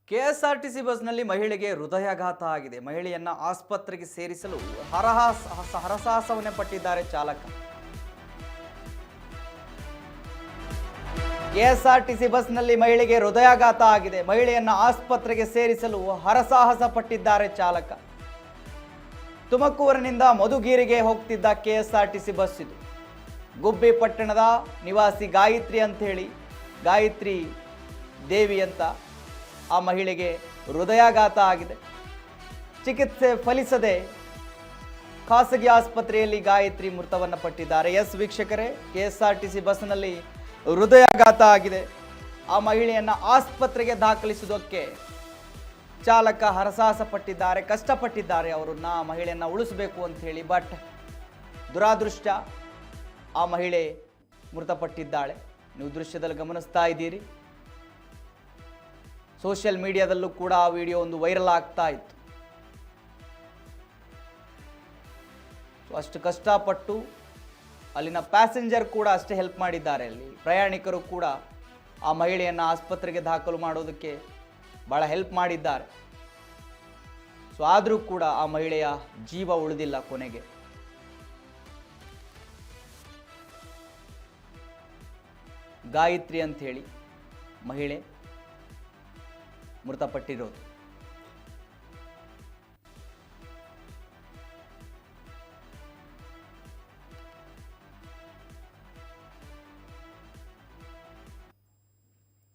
KSRTC ಬಸ್ನಲ್ಲಿ ಮಹಿಳೆಗೆ ಹೃದಯಾಘಾತ ಆಗಿದೆ. ಮಹಿಳೆಯನ್ನ ಆಸ್ಪತ್ರೆಗೆ ಸೇರಿಸಲು ಹರಸಾಹಸವನ್ನೇ ಪಟ್ಟಿದ್ದಾರೆ ಚಾಲಕ. ಕೆಎಸ್ಆರ್ಟಿಸಿ ಬಸ್ನಲ್ಲಿ ಮಹಿಳೆಗೆ ಹೃದಯಾಘಾತ ಆಗಿದೆ. ಮಹಿಳೆಯನ್ನ ಆಸ್ಪತ್ರೆಗೆ ಸೇರಿಸಲು ಹರಸಾಹಸ ಪಟ್ಟಿದ್ದಾರೆ ಚಾಲಕ. ತುಮಕೂರಿನಿಂದ ಮಧುಗಿರಿಗೆ ಹೋಗ್ತಿದ್ದ ಕೆಎಸ್ಆರ್ಟಿಸಿ ಬಸ್ ಇದು. ಗುಬ್ಬಿ ಪಟ್ಟಣದ ನಿವಾಸಿ ಗಾಯತ್ರಿ ಅಂತ ಹೇಳಿ, ಗಾಯತ್ರಿ ದೇವಿ ಅಂತ ಆ ಮಹಿಳೆಗೆ ಹೃದಯಾಘಾತ ಆಗಿದೆ. ಚಿಕಿತ್ಸೆ ಫಲಿಸದೆ ಖಾಸಗಿ ಆಸ್ಪತ್ರೆಯಲ್ಲಿ ಗಾಯತ್ರಿ ಮೃತವನ್ನು ಪಟ್ಟಿದ್ದಾರೆ. ಎಸ್ ವೀಕ್ಷಕರೇ, ಕೆಎಸ್ಆರ್ಟಿಸಿ ಬಸ್ನಲ್ಲಿ ಹೃದಯಾಘಾತ ಆಗಿದೆ. ಆ ಮಹಿಳೆಯನ್ನು ಆಸ್ಪತ್ರೆಗೆ ದಾಖಲಿಸುವುದಕ್ಕೆ ಚಾಲಕ ಹರಸಾಹಸ ಪಟ್ಟಿದ್ದಾರೆ, ಕಷ್ಟಪಟ್ಟಿದ್ದಾರೆ ಅವರನ್ನ, ಮಹಿಳೆಯನ್ನು ಉಳಿಸಬೇಕು ಅಂತ ಹೇಳಿ. ಬಟ್ ದುರಾದೃಷ್ಟ, ಆ ಮಹಿಳೆ ಮೃತಪಟ್ಟಿದ್ದಾಳೆ. ನೀವು ದೃಶ್ಯದಲ್ಲಿ ಗಮನಿಸ್ತಾ ಇದ್ದೀರಿ. ಸೋಷಿಯಲ್ ಮೀಡಿಯಾದಲ್ಲೂ ಕೂಡ ಆ ವಿಡಿಯೋ ಒಂದು ವೈರಲ್ ಆಗ್ತಾ ಇತ್ತು. ಅಷ್ಟು ಕಷ್ಟಪಟ್ಟು ಅಲ್ಲಿನ ಪ್ಯಾಸೆಂಜರ್ ಕೂಡ ಅಷ್ಟೇ ಹೆಲ್ಪ್ ಮಾಡಿದ್ದಾರೆ. ಅಲ್ಲಿ ಪ್ರಯಾಣಿಕರು ಕೂಡ ಆ ಮಹಿಳೆಯನ್ನು ಆಸ್ಪತ್ರೆಗೆ ದಾಖಲು ಮಾಡೋದಕ್ಕೆ ಭಾಳ ಹೆಲ್ಪ್ ಮಾಡಿದ್ದಾರೆ. ಸೊ ಆದರೂ ಕೂಡ ಆ ಮಹಿಳೆಯ ಜೀವ ಉಳಿದಿಲ್ಲ ಕೊನೆಗೆ. ಗಾಯತ್ರಿ ಅಂತ ಹೇಳಿ ಮಹಿಳೆ ಮೃತಪಟ್ಟಿರೋದು.